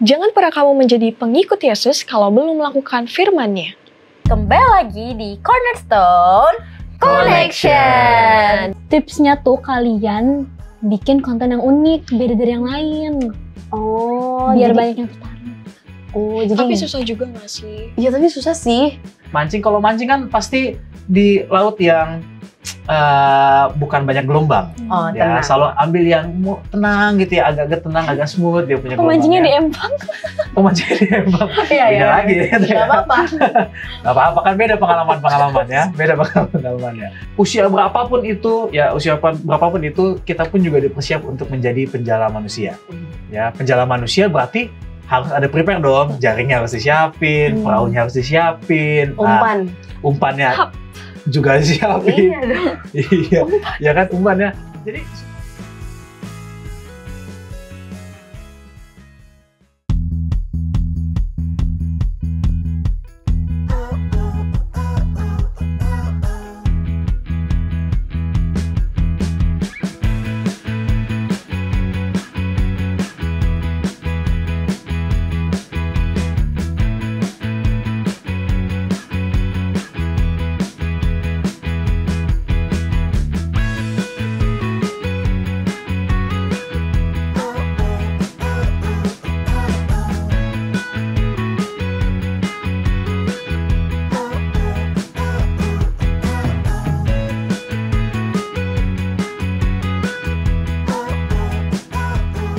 Jangan pernah kamu menjadi pengikut Yesus kalau belum melakukan firman-Nya. Kembali lagi di Cornerstone Connection. Tipsnya tuh kalian bikin konten yang unik, beda dari yang lain. Oh, Biar jadi, banyak yang tertarik. Oh, jadi Tapi susah juga gak sih? Iya, tapi susah sih. Mancing, kalau mancing kan pasti di laut yang bukan banyak gelombang. Oh, Ya, tenang. selalu ambil yang tenang gitu ya, agak tenang, agak smooth dia punya Pemancingnya di gelombangnya. Empang. Pemancingnya di Empang. Iya, Beda lagi. Gak apa-apa. Gak apa-apa kan, beda pengalaman ya, beda pengalamannya. Usia berapapun itu, kita pun juga dipersiap untuk menjadi penjala manusia. Ya, penjala manusia berarti harus ada prepare dong, jaringnya harus disiapin, perahunya harus disiapin, Umpan. umpannya juga disiapin. Iya dong. Iya, ya kan umpannya. Jadi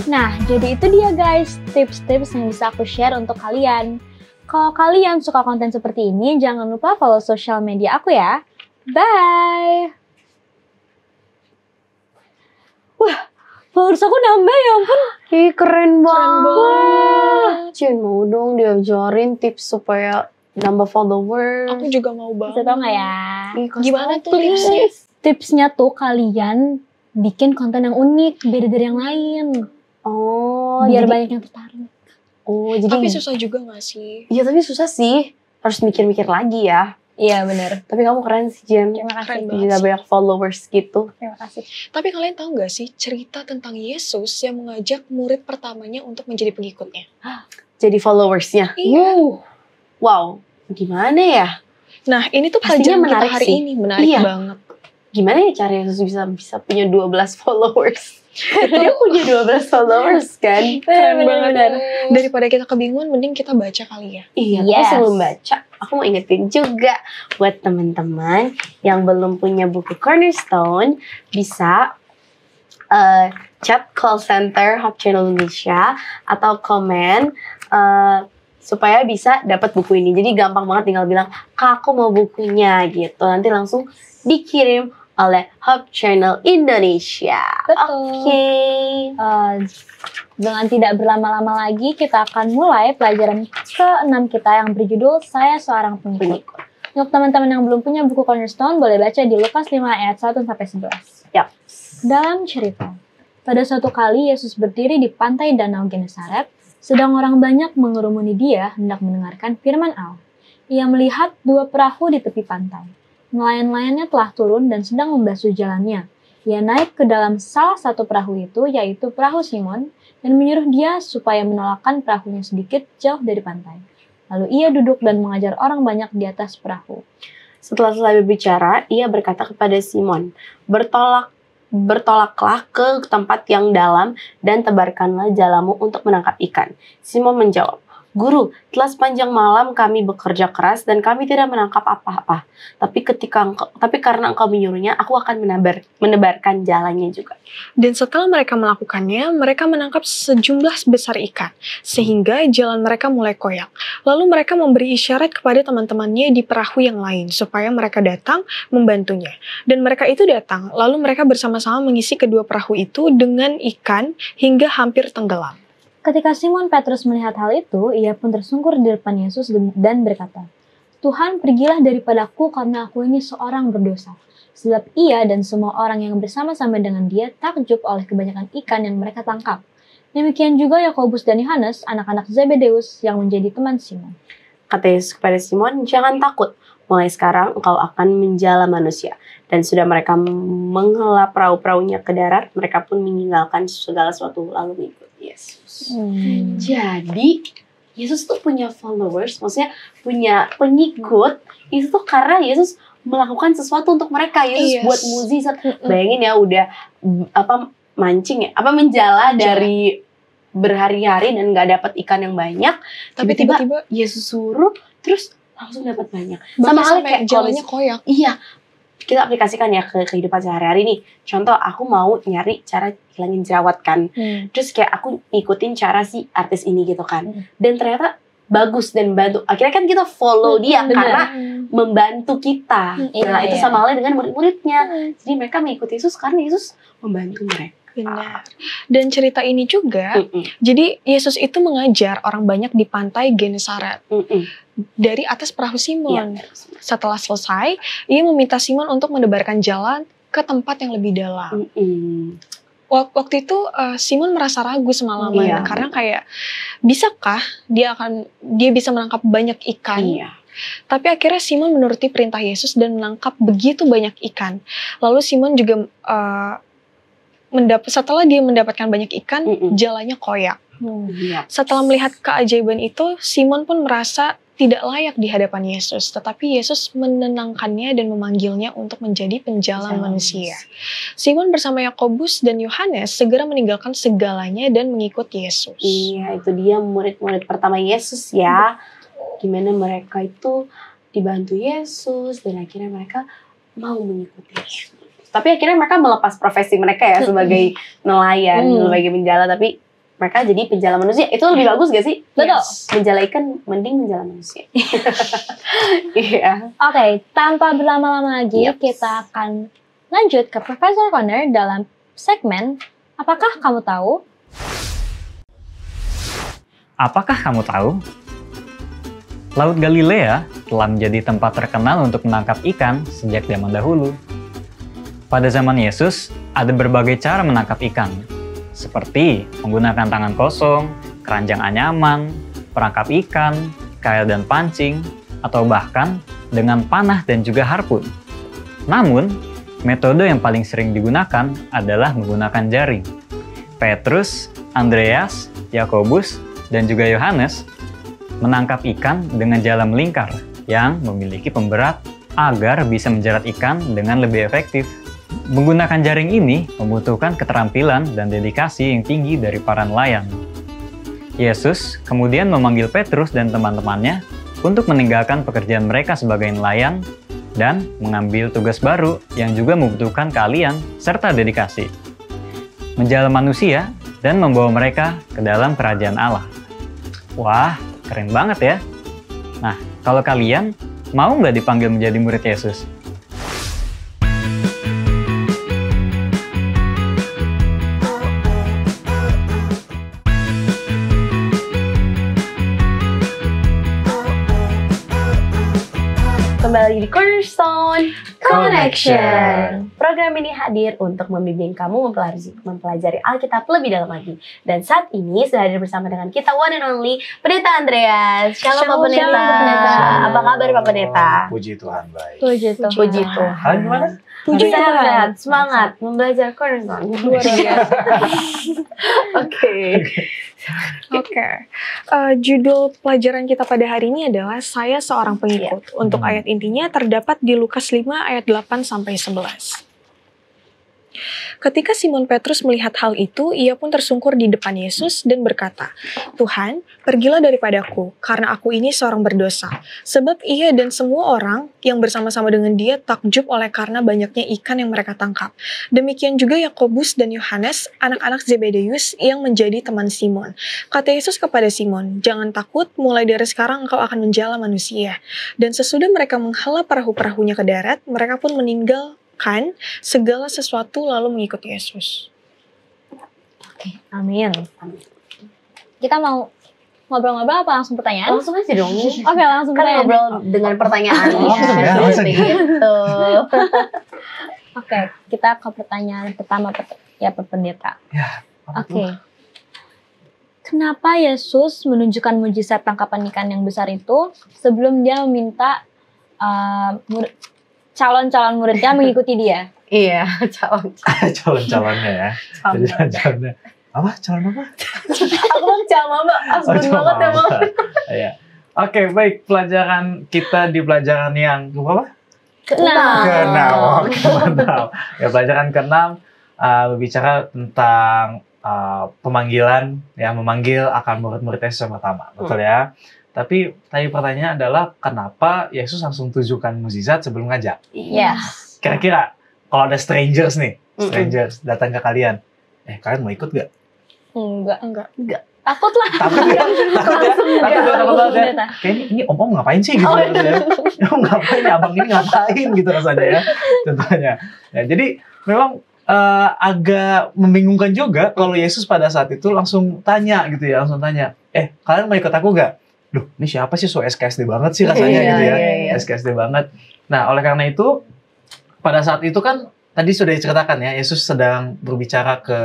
Nah, jadi itu dia guys, tips-tips yang bisa aku share untuk kalian. Kalau kalian suka konten seperti ini, jangan lupa follow sosial media aku ya. Bye! Wah, followers aku nambah ya ampun. Ih, keren banget. banget. Cien mau dong diajarin tips supaya nambah followers. Aku juga mau Bisa banget. tau nggak ya? Ih, kasih Gimana tahu, tuh tipsnya? Tipsnya tuh kalian bikin konten yang unik, beda dari yang lain. Oh, Biar jadi, banyak yang tertarik. oh, jadi Tapi susah juga gak sih? Iya, tapi susah sih. Harus mikir-mikir lagi ya. Iya bener. Tapi kamu keren sih, Jen. Terima kasih. Keren banget Bisa sih. banyak followers gitu. Terima kasih. Tapi kalian tahu gak sih cerita tentang Yesus yang mengajak murid pertamanya untuk menjadi pengikutnya? Jadi followersnya. Iya. Wow, gimana ya? Nah, ini tuh Pastinya pelajaran kita menarik hari sih. ini. Menarik Iya. banget. Gimana ya cara Yesus bisa punya 12 followers? Dia punya 12 followers kan? Keren banget. Bener. Daripada kita kebingungan, mending kita baca kali ya. Iya, Yes. tapi sebelum baca, aku mau ingetin juga buat teman-teman yang belum punya buku Cornerstone, bisa chat call center Hope Channel Indonesia atau komen supaya bisa dapat buku ini. Jadi gampang banget, tinggal bilang, "Kak, aku mau bukunya," gitu. Nanti langsung dikirim oleh Hope Channel Indonesia. Betul. Oke. Dengan tidak berlama-lama lagi, kita akan mulai pelajaran ke-6 kita yang berjudul Saya Seorang Pengikut. Untuk teman-teman yang belum punya buku Cornerstone, boleh baca di Lukas 5 ayat 1-11. Yap. Dalam cerita, pada suatu kali Yesus berdiri di pantai Danau Genesaret, sedang orang banyak mengerumuni dia hendak mendengarkan firman Allah. Ia melihat 2 perahu di tepi pantai. Nelayan-nelayannya telah turun dan sedang membasuh jalannya. Ia naik ke dalam salah satu perahu itu, yaitu perahu Simon, dan menyuruh dia supaya menolakkan perahunya sedikit jauh dari pantai. Lalu ia duduk dan mengajar orang banyak di atas perahu. Setelah selesai berbicara, ia berkata kepada Simon, bertolaklah ke tempat yang dalam dan tebarkanlah jalamu untuk menangkap ikan. Simon menjawab, "Guru, telah sepanjang malam kami bekerja keras dan kami tidak menangkap apa-apa. Tapi karena engkau menyuruhnya, aku akan menebarkan jalannya juga." Dan setelah mereka melakukannya, mereka menangkap sejumlah besar ikan, sehingga jalan mereka mulai koyak. Lalu mereka memberi isyarat kepada teman-temannya di perahu yang lain, supaya mereka datang membantunya. Dan mereka itu datang, lalu mereka bersama-sama mengisi kedua perahu itu dengan ikan hingga hampir tenggelam. Ketika Simon Petrus melihat hal itu, ia pun tersungkur di depan Yesus dan berkata, "Tuhan, pergilah daripadaku karena aku ini seorang berdosa." Sebab ia dan semua orang yang bersama-sama dengan dia takjub oleh kebanyakan ikan yang mereka tangkap. Demikian juga Yakobus dan Yohanes, anak-anak Zebedeus yang menjadi teman Simon. Kata Yesus kepada Simon, "Jangan takut, mulai sekarang engkau akan menjala manusia." Dan sudah mereka menghela perahu-perahunya ke darat, mereka pun meninggalkan segala sesuatu lalu mengikut. Yesus. Jadi Yesus tuh punya followers, maksudnya punya pengikut itu tuh karena Yesus melakukan sesuatu untuk mereka. Yesus buat mukjizat. Bayangin ya, udah mancing ya, menjala dari berhari-hari dan nggak dapat ikan yang banyak, tapi tiba-tiba Yesus suruh terus langsung dapat banyak. Sama halnya kayak jalannya koyak. Iya. Kita aplikasikan ya ke kehidupan sehari-hari nih. Contoh, aku mau nyari cara hilangin jerawat kan. Terus kayak aku ikutin cara si artis ini gitu kan. Dan ternyata bagus dan bantu. Akhirnya kan kita follow dia karena membantu kita. Nah, itu sama halnya dengan murid-muridnya. Jadi mereka mengikuti Yesus karena Yesus membantu mereka. Benar. Dan cerita ini juga, jadi Yesus itu mengajar orang banyak di pantai Genesaret dari atas perahu Simon. Setelah selesai, ia meminta Simon untuk mendebarkan jalan ke tempat yang lebih dalam. Waktu itu Simon merasa ragu semalaman karena kayak, bisakah dia bisa menangkap banyak ikan? Tapi akhirnya Simon menuruti perintah Yesus dan menangkap begitu banyak ikan. Lalu Simon juga setelah dia mendapatkan banyak ikan, jalannya koyak. Setelah melihat keajaiban itu, Simon pun merasa tidak layak di hadapan Yesus. Tetapi Yesus menenangkannya dan memanggilnya untuk menjadi penjala manusia. Simon bersama Yakobus dan Yohanes segera meninggalkan segalanya dan mengikut Yesus. Iya, itu dia murid-murid pertama Yesus ya. Gimana mereka itu dibantu Yesus dan akhirnya mereka mau mengikuti Yesus. Tapi akhirnya mereka melepas profesi mereka ya sebagai nelayan, sebagai penjala, tapi mereka jadi penjala manusia. Itu lebih bagus gak sih? Betul. Penjala ikan mending penjala manusia. Iya. Oke, tanpa berlama-lama lagi, kita akan lanjut ke Profesor Corner dalam segmen Apakah Kamu Tahu? Apakah kamu tahu? Laut Galilea telah menjadi tempat terkenal untuk menangkap ikan sejak zaman dahulu. Pada zaman Yesus, ada berbagai cara menangkap ikan, seperti menggunakan tangan kosong, keranjang anyaman, perangkap ikan, kail dan pancing, atau bahkan dengan panah dan juga harpun. Namun, metode yang paling sering digunakan adalah menggunakan jaring. Petrus, Andreas, Yakobus, dan juga Yohanes menangkap ikan dengan jala melingkar yang memiliki pemberat agar bisa menjerat ikan dengan lebih efektif. Menggunakan jaring ini membutuhkan keterampilan dan dedikasi yang tinggi dari para nelayan. Yesus kemudian memanggil Petrus dan teman-temannya untuk meninggalkan pekerjaan mereka sebagai nelayan dan mengambil tugas baru yang juga membutuhkan keahlian serta dedikasi. Menjala manusia dan membawa mereka ke dalam kerajaan Allah. Wah, keren banget ya. Nah, kalau kalian mau nggak dipanggil menjadi murid Yesus? Kembali lagi di Cornerstone Connection. Program ini hadir untuk membimbing kamu mempelajari Alkitab lebih dalam lagi. Dan saat ini sudah hadir bersama dengan kita one and only Pendeta Andreas. Shalom Pak Pendeta. Apa kabar Pak Pendeta? Puji Tuhan, baik. Puji Tuhan. Halo, gimana? Puji Tuhan. Sehat, semangat membelajar Cornerstone. Luar biasa. Oke. Judul pelajaran kita pada hari ini adalah Saya Seorang Pengikut. Untuk ayat intinya terdapat di Lukas 5 ayat 8 sampai 11. Ketika Simon Petrus melihat hal itu, ia pun tersungkur di depan Yesus dan berkata, "Tuhan, pergilah daripadaku, karena aku ini seorang berdosa." Sebab ia dan semua orang yang bersama-sama dengan dia takjub oleh karena banyaknya ikan yang mereka tangkap. Demikian juga Yakobus dan Yohanes, anak-anak Zebedeus yang menjadi teman Simon. Kata Yesus kepada Simon, "Jangan takut, mulai dari sekarang engkau akan menjala manusia." Dan sesudah mereka menghela perahu-perahunya ke darat, mereka pun meninggalkan segala sesuatu lalu mengikut Yesus. Oke, amin. Kita mau ngobrol-ngobrol apa langsung pertanyaan? Langsung aja dong. Oke, langsung Kan pertanyaan. ngobrol dengan pertanyaan. Langsung ya, langsung. Gitu. Oke, kita ke pertanyaan pertama ya Pak Pendeta. Ya, Oke. Kenapa Yesus menunjukkan mujizat tangkapan ikan yang besar itu sebelum dia meminta calon-calon muridnya mengikuti dia? Iya, calon. calon-calonnya ya. Jadi calon-calonnya. Apa? Calon apa? Aku mau Mama. Asbun banget ya, Mama. Iya. Oke, baik. Pelajaran kita di pelajaran yang berapa? Keenam. Oke, mantap. Ya, pelajaran ke-6 berbicara tentang pemanggilan, ya, memanggil akan murid-murid Yesus yang pertama. Betul ya? Tapi tadi pertanyaannya adalah kenapa Yesus langsung tunjukkan mukjizat sebelum ngajak? Yes. Kira-kira kalau ada strangers nih, strangers datang ke kalian, kalian mau ikut gak? Enggak. Takut lah. Takut ya? Takut banget ya? Kayak ini om-om ngapain sih gitu rasanya. Om ngapain, abang ini ngapain gitu rasanya ya. Contohnya. Ya, jadi memang agak membingungkan juga kalau Yesus pada saat itu langsung tanya gitu ya. Langsung tanya, kalian mau ikut aku gak? Duh, ini siapa sih, so SKSD banget sih rasanya gitu ya. SKSD banget. Nah, oleh karena itu, pada saat itu kan, tadi sudah diceritakan ya, Yesus sedang berbicara ke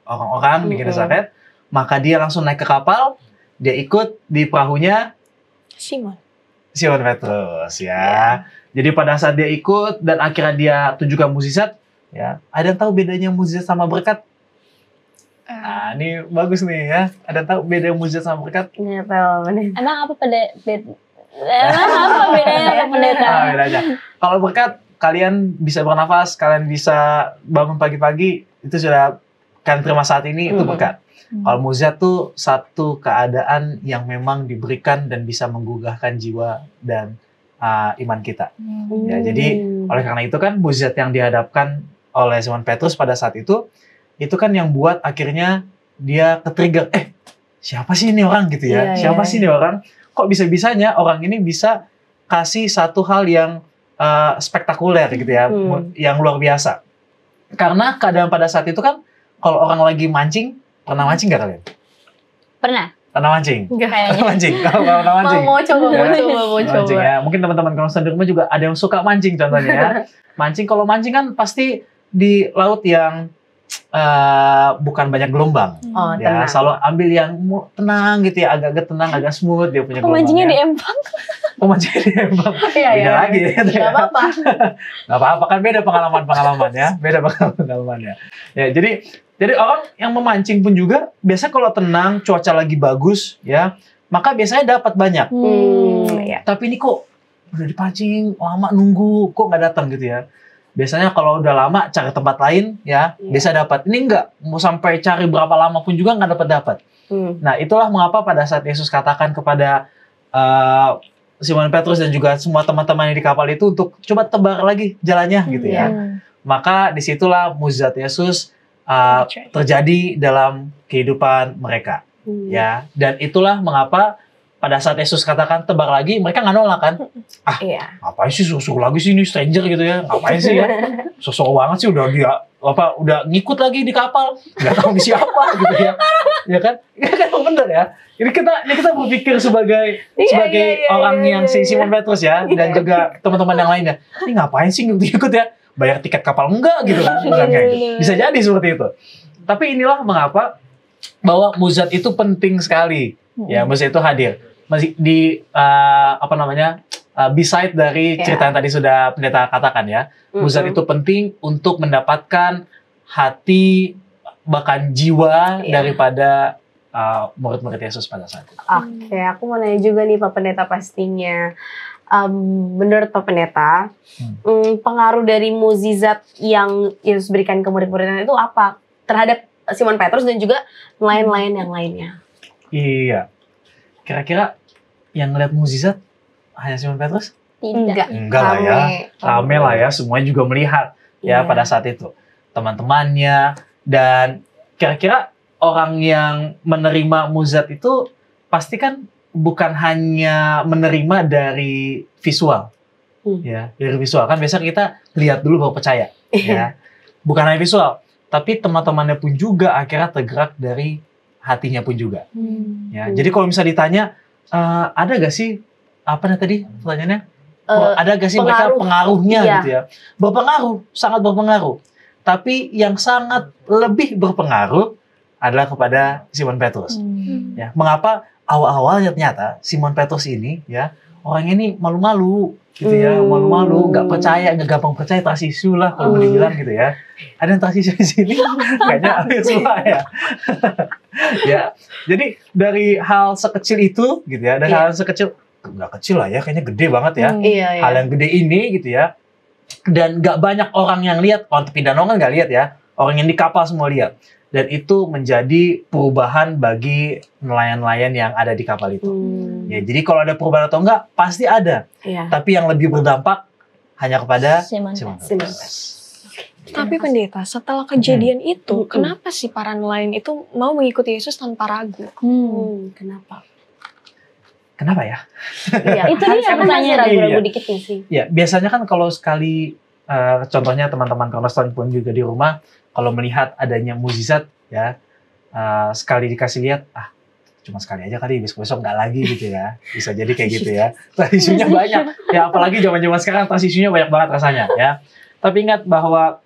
orang-orang di Genesaret. Maka dia langsung naik ke kapal, dia ikut di perahunya Simon Petrus ya. Jadi pada saat dia ikut dan akhirnya dia tunjukkan mukjizat, ya. Ada yang tahu bedanya mukjizat sama berkat? Nah, ini bagus nih ya. Ada yang tahu beda mukjizat sama berkat? Emang apa bedanya pendeta? Bedanya. Kalau berkat, kalian bisa bernafas, kalian bisa bangun pagi-pagi, itu sudah kalian terima saat ini, itu berkat. Kalau mukjizat tuh satu keadaan yang memang diberikan dan bisa menggugahkan jiwa dan iman kita. Ya, jadi oleh karena itu kan mukjizat yang dihadapkan oleh Simon Petrus pada saat itu kan yang buat akhirnya dia ke-trigger, siapa sih ini orang gitu ya? Siapa sih ini orang? Kok bisa-bisanya orang ini bisa kasih satu hal yang spektakuler gitu ya, yang luar biasa. Karena keadaan pada saat itu kan kalau orang lagi mancing, pernah mancing nggak kalian? Pernah. Pernah mancing? Kayaknya. Pernah mancing? Pernah mancing? Mau coba. Mancing ya. Mungkin teman-teman kalau di rumah juga ada yang suka mancing contohnya ya. Mancing, kalau mancing kan pasti di laut yang bukan banyak gelombang. Ya, Tenang. selalu ambil yang tenang gitu ya, agak tenang, agak smooth, dia punya gelombangnya. Pemancingnya di Empang. Pemancingnya di Empang. Beda lagi ya. Gak apa-apa. Gak apa-apa, kan beda pengalaman ya. Beda pengalamannya. Ya, jadi orang yang memancing pun juga biasanya kalau tenang, cuaca lagi bagus ya, maka biasanya dapat banyak. Tapi ini kok udah dipancing lama nunggu, kok nggak datang gitu ya. Biasanya kalau udah lama cari tempat lain ya, bisa dapat. Ini enggak, mau sampai cari berapa lama pun juga nggak dapat. Nah, itulah mengapa pada saat Yesus katakan kepada Simon Petrus dan juga semua teman-teman di kapal itu untuk coba tebar lagi jalannya gitu ya. Maka disitulah mukjizat Yesus terjadi dalam kehidupan mereka. Ya, dan itulah mengapa pada saat Yesus katakan tebar lagi, mereka nggak nolak kan? Ngapain sih suruh lagi sih ini stranger gitu ya? Ngapain sih ya? Sosok banget sih udah udah ngikut lagi di kapal, nggak tahu di siapa gitu ya? Ya kan? Ya kan bener ya. Ini kita berpikir sebagai orang yang si Simon Petrus ya, dan juga teman-teman yang lainnya. Ini ngapain sih ngikut ya? Bayar tiket kapal enggak gitu kan? Bisa jadi seperti itu. Tapi inilah mengapa bahwa mukjizat itu penting sekali. Ya, mukjizat itu hadir. Masih di beside dari cerita yang tadi sudah pendeta katakan ya. Mukjizat itu penting untuk mendapatkan hati bahkan jiwa daripada murid-murid Yesus pada saat itu. Oke, aku mau nanya juga nih Pak Pendeta pastinya. Menurut Pak Pendeta, pengaruh dari mukjizat yang Yesus berikan ke murid-muridnya itu apa terhadap Simon Petrus dan juga lain-lain yang lainnya? Iya. Kira-kira yang ngeliat mukjizat hanya Simon Petrus? Tidak. Enggak lah ya. Rame lah ya, semuanya juga melihat ya pada saat itu. Teman-temannya, dan kira-kira orang yang menerima mukjizat itu pasti kan bukan hanya menerima dari visual. Ya, dari visual kan biasa kita lihat dulu baru percaya ya. Bukan hanya visual, tapi teman-temannya pun juga akhirnya tergerak dari hatinya pun juga. Ya, jadi kalau misalnya ditanya ada gak sih tadi pertanyaannya? Ada gak sih mereka pengaruhnya gitu ya? Berpengaruh, sangat berpengaruh. Tapi yang sangat lebih berpengaruh adalah kepada Simon Petrus. Ya, mengapa? awal-awalnya ternyata Simon Petrus ini ya orangnya ini malu-malu gitu ya, malu-malu, nggak percaya, nggak gampang percaya, trust issue lah kalau mau dibilang gitu ya. Ada yang trust issue di sini, kayaknya hampir semua ya. Ya, jadi dari hal sekecil itu gitu ya, dari hal sekecil, nggak kecil lah ya, kayaknya gede banget ya. Hal yang gede ini gitu ya, dan nggak banyak orang yang lihat, orang tepi danau kan nggak lihat ya, orang yang di kapal semua lihat. Dan itu menjadi perubahan bagi nelayan-nelayan yang ada di kapal itu. Ya, jadi kalau ada perubahan atau enggak, pasti ada. Tapi yang lebih berdampak hanya kepada Simon Petrus. Tapi pendeta, setelah kejadian itu, kenapa sih para nelayan itu mau mengikuti Yesus tanpa ragu? Kenapa? Kenapa ya? Iya, Itu dia pertanyaan. ragu-ragu dikit nih sih. Ya, biasanya kan kalau sekali, contohnya teman-teman Cornerstone pun juga di rumah, kalau melihat adanya mukjizat ya, sekali dikasih lihat, cuma sekali aja kali, besok-besok nggak lagi gitu ya. Bisa jadi kayak gitu ya. Transisinya banyak. Ya apalagi zaman-zaman sekarang transisinya banyak banget rasanya ya. Tapi ingat bahwa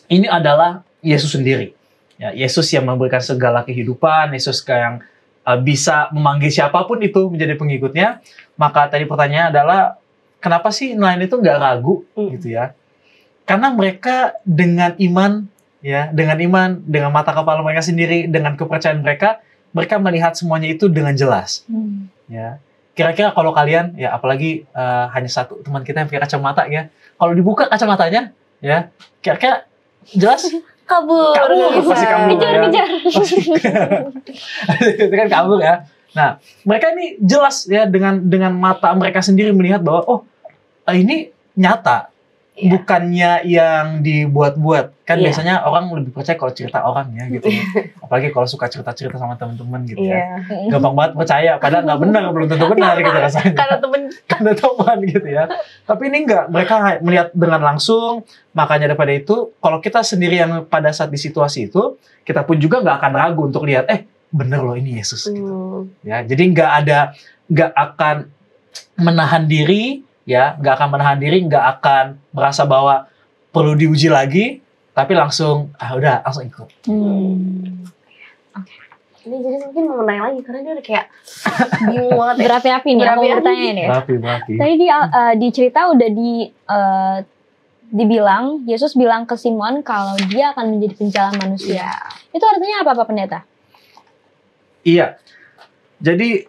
ini adalah Yesus sendiri. Ya, Yesus yang memberikan segala kehidupan, Yesus yang bisa memanggil siapapun itu menjadi pengikutnya. Maka tadi pertanyaan adalah, kenapa sih nelayan itu nggak ragu gitu ya? Karena mereka dengan iman, ya, dengan mata kepala mereka sendiri, dengan kepercayaan mereka melihat semuanya itu dengan jelas. Ya, kira-kira kalau kalian, ya apalagi hanya satu teman kita yang pakai kacamata ya, kalau dibuka kacamatanya, ya, kira-kira jelas. Kabur. Pasti kabur. Kejar. Itu kan kabur ya. Nah, mereka ini jelas ya dengan mata mereka sendiri melihat bahwa ini nyata. Bukannya yang dibuat-buat. Kan biasanya orang lebih percaya kalau cerita orang ya gitu ya. Apalagi kalau suka cerita-cerita sama teman-teman gitu ya. Gampang banget percaya, padahal nggak benar, belum tentu benar gitu rasanya. Karena teman gitu ya. Tapi ini enggak, mereka melihat dengan langsung. Makanya daripada itu, kalau kita sendiri yang pada saat di situasi itu, kita pun juga nggak akan ragu untuk lihat, bener loh ini Yesus gitu. Ya, jadi nggak akan menahan diri. Ya, nggak akan menahan diri, nggak akan merasa bahwa perlu diuji lagi, tapi langsung langsung ikut. Ini jadi mungkin mau nanya lagi karena dia udah kayak bingung banget. Berapi-api nih, aku mau bertanya nih. Berapi. Tadi di cerita udah dibilang, Yesus bilang ke Simon kalau dia akan menjadi penjala manusia. Itu artinya apa, Pak Pendeta? Iya. Jadi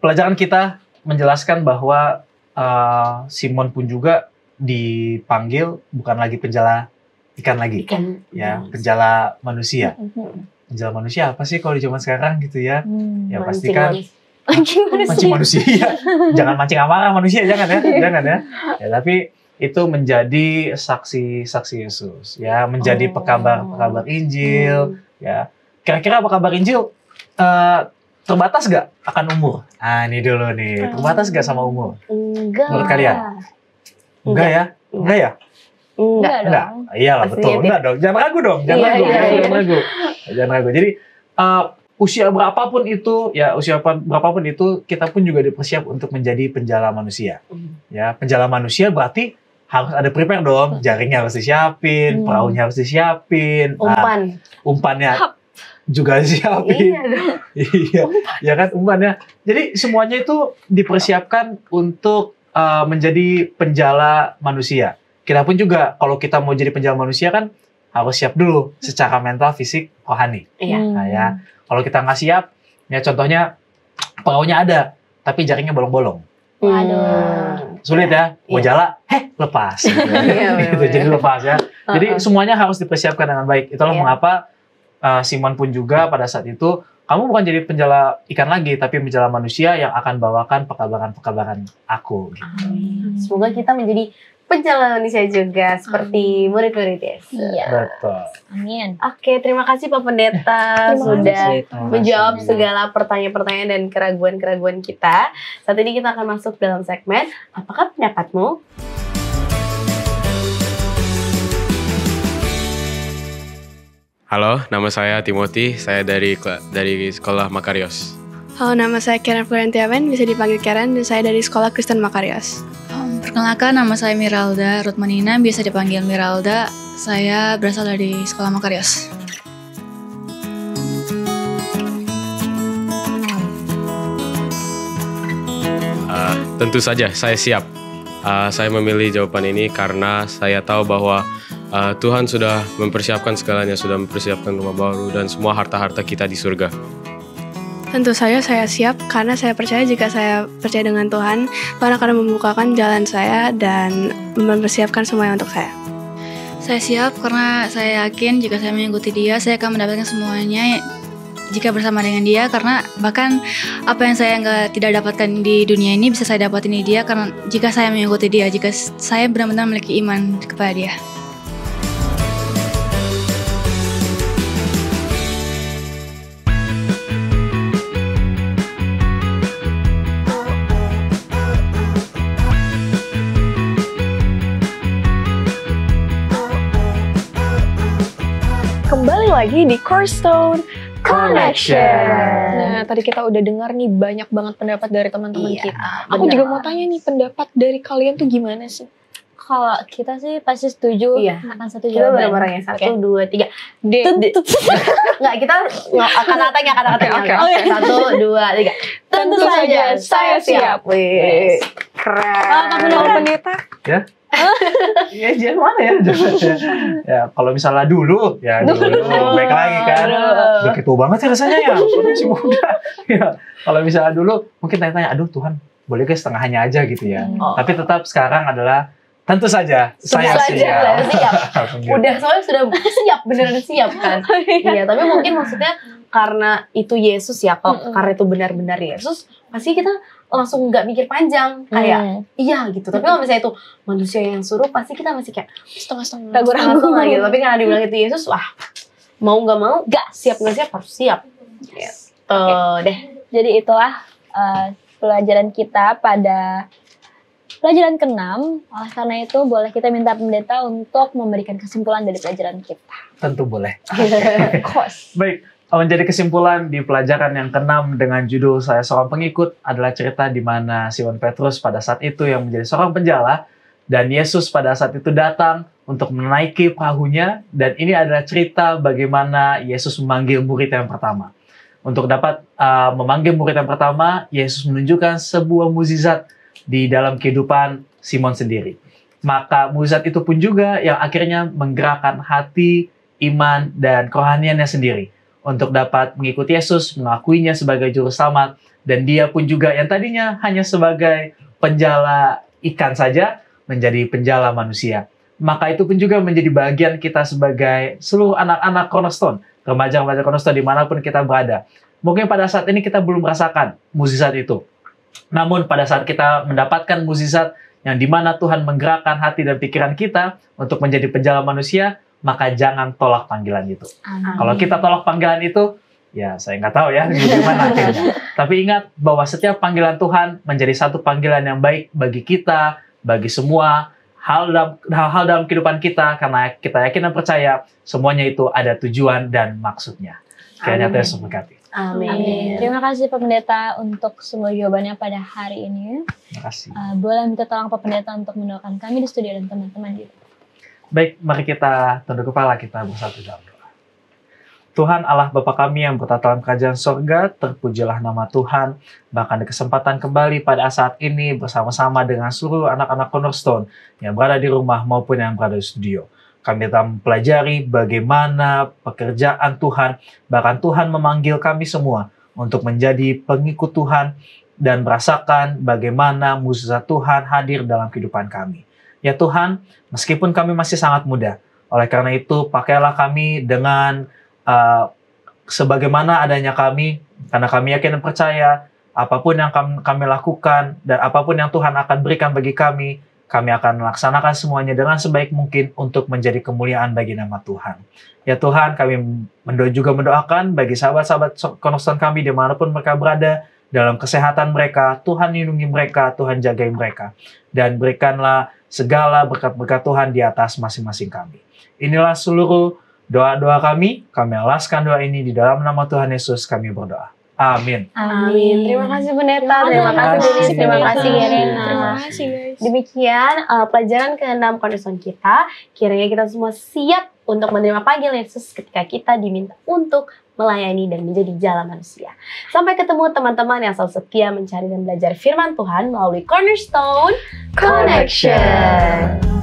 pelajaran kita menjelaskan bahwa Simon pun juga dipanggil bukan lagi penjala ikan lagi, ya, penjala manusia. Penjala manusia apa sih kalau di zaman sekarang gitu ya? Ya pasti kan mancing manusia. Jangan mancing amarah manusia, jangan ya. Ya, tapi itu menjadi saksi Yesus, ya, menjadi pekabar Injil, ya. Kira-kira pekabar Injil terbatas gak akan umur? Ini dulu nih. Terbatas gak sama umur? Enggak. Menurut kalian? Enggak ya? Enggak dong. Iyalah, betul. Enggak dong. Jangan ragu dong. Jangan ragu. Jadi usia berapapun itu, kita pun juga dipersiap untuk menjadi penjala manusia. Ya, penjala manusia berarti harus ada prepare dong. Jaringnya harus disiapin, perahunya harus disiapin. Umpannya juga siapin. Iya, ya kan umpannya. Jadi semuanya itu dipersiapkan untuk menjadi penjala manusia. Kita pun juga kalau kita mau jadi penjala manusia kan harus siap dulu secara mental, fisik, rohani. Nah, ya, kalau kita nggak siap, ya contohnya perahunya ada, tapi jaringnya bolong-bolong. Waduh. Sulit ya, mau jala, lepas. Gitu. Jadi lepas ya. Jadi semuanya harus dipersiapkan dengan baik. Itulah mengapa Simon pun juga pada saat itu, kamu bukan jadi penjala ikan lagi, tapi penjala manusia yang akan bawakan pekabaran aku. Gitu. Semoga kita menjadi penjala manusia juga, seperti murid-murid Yesus. Iya. Betul. Amin. Oke, terima kasih Pak Pendeta sudah menjawab segala pertanyaan-pertanyaan dan keraguan-keraguan kita. Saat ini kita akan masuk dalam segmen Apakah Pendapatmu? Halo, nama saya Timothy, saya dari sekolah Makarios. Halo, nama saya Karen Florentiawan, bisa dipanggil Karen, dan saya dari sekolah Kristen Makarios. Perkenalkan, nama saya Miralda Rutmanina, biasa dipanggil Miralda. Saya berasal dari sekolah Makarios. Tentu saja saya siap. Saya memilih jawaban ini karena saya tahu bahwa Tuhan sudah mempersiapkan segalanya, sudah mempersiapkan rumah baru dan semua harta-harta kita di surga. Tentu saja saya siap karena saya percaya jika saya percaya dengan Tuhan, Tuhan akan membukakan jalan saya dan mempersiapkan semuanya untuk saya. Saya siap karena saya yakin jika saya mengikuti Dia, saya akan mendapatkan semuanya jika bersama dengan Dia, karena bahkan apa yang saya tidak dapatkan di dunia ini bisa saya dapatin di Dia, karena jika saya mengikuti Dia, jika saya benar-benar memiliki iman kepada Dia. Kembali lagi di Cornerstone Connection. Nah, tadi kita udah dengar nih banyak banget pendapat dari teman-teman Iya, kita. Aku benar. juga mau tanya nih, pendapat dari kalian tuh gimana sih? Kalau kita sih pasti setuju Iya. akan satu Kita jawaban. bareng-bareng ya. 1, 2, 3. D. Nggak, kita kata-katanya. Oke. 1, 2, 3. Tentu saja saya siap. Wih, keren. Kalau pendeta? Iya, jangan mana ya? Ya, kalau misalnya dulu, baik lagi kan. Aduh. Begitu banget sih rasanya ya, orang masih muda. Ya, kalau misalnya dulu, mungkin tanya-tanya, aduh Tuhan, boleh guys setengahnya aja gitu ya. Tapi tetap sekarang adalah, tentu saja, saya siap. Udah, soalnya sudah siap, beneran siap kan. Iya, tapi mungkin maksudnya karena itu Yesus ya, karena itu benar-benar Yesus, pasti kita langsung nggak mikir panjang, kayak iya gitu. Tapi kalau misalnya itu manusia yang suruh, pasti kita masih kayak Setengah-setengah. ragu-ragu lah gitu. Tapi karena dibilang itu Yesus, wah, mau nggak mau, nggak siap harus siap. Gitu deh. Jadi itulah pelajaran kita pada pelajaran ke-6. Oleh karena itu boleh kita minta pendeta untuk memberikan kesimpulan dari pelajaran kita. Tentu boleh. Kos. Baik, menjadi kesimpulan di pelajaran yang ke-6 dengan judul Saya Seorang Pengikut adalah cerita di mana Simon Petrus pada saat itu yang menjadi seorang penjala dan Yesus pada saat itu datang untuk menaiki perahunya, dan ini adalah cerita bagaimana Yesus memanggil murid yang pertama. Untuk dapat memanggil murid yang pertama, Yesus menunjukkan sebuah mukjizat di dalam kehidupan Simon sendiri. Maka mukjizat itu pun juga yang akhirnya menggerakkan hati, iman, dan kerohaniannya sendiri untuk dapat mengikuti Yesus, mengakuinya sebagai juru selamat, dan dia pun juga yang tadinya hanya sebagai penjala ikan saja, menjadi penjala manusia. Maka itu pun juga menjadi bagian kita sebagai seluruh anak-anak Cornerstone, remaja-remaja Cornerstone dimanapun kita berada. Mungkin pada saat ini kita belum merasakan mukjizat itu. Namun pada saat kita mendapatkan mukjizat yang dimana Tuhan menggerakkan hati dan pikiran kita untuk menjadi penjala manusia, maka jangan tolak panggilan itu. Kalau kita tolak panggilan itu, ya saya nggak tahu ya gimana akhirnya. Tapi ingat bahwa setiap panggilan Tuhan menjadi satu panggilan yang baik bagi kita, bagi semua hal-hal dalam kehidupan kita, karena kita yakin dan percaya semuanya itu ada tujuan dan maksudnya. Kiranya Tuhan memberkati. Amin. Terima kasih Pak Pendeta untuk semua jawabannya pada hari ini. Terima kasih. Boleh minta tolong Pak Pendeta untuk mendoakan kami di studio dan teman-teman di rumah. Baik, mari kita tunduk kepala, kita bersatu dalam doa. Tuhan Allah Bapa kami yang bertata dalam kerajaan sorga, terpujilah nama Tuhan. Bahkan di kesempatan kembali pada saat ini bersama-sama dengan seluruh anak-anak Cornerstone yang berada di rumah maupun yang berada di studio. Kami telah mempelajari bagaimana pekerjaan Tuhan, bahkan Tuhan memanggil kami semua untuk menjadi pengikut Tuhan dan merasakan bagaimana mukjizat Tuhan hadir dalam kehidupan kami. Ya Tuhan, meskipun kami masih sangat muda, oleh karena itu pakailah kami dengan sebagaimana adanya kami, karena kami yakin dan percaya apapun yang kami lakukan dan apapun yang Tuhan akan berikan bagi kami akan melaksanakan semuanya dengan sebaik mungkin untuk menjadi kemuliaan bagi nama Tuhan. Ya Tuhan, kami juga mendoakan bagi sahabat-sahabat Cornerstone kami dimanapun mereka berada, dalam kesehatan mereka, Tuhan lindungi mereka, Tuhan jagai mereka. Dan berikanlah segala berkat-berkat Tuhan di atas masing-masing kami. Inilah seluruh doa-doa kami alaskan doa ini di dalam nama Tuhan Yesus kami berdoa. Amin. Amin. Terima kasih pendeta, terima kasih Denis, terima kasih Irena. Terima kasih guys. Demikian pelajaran ke-6 Cornerstone kita. Kiranya kita semua siap untuk menerima panggilan Yesus ketika kita diminta untuk melayani, dan menjadi jala manusia. Sampai ketemu teman-teman yang selalu setia mencari dan belajar firman Tuhan melalui Cornerstone Connection.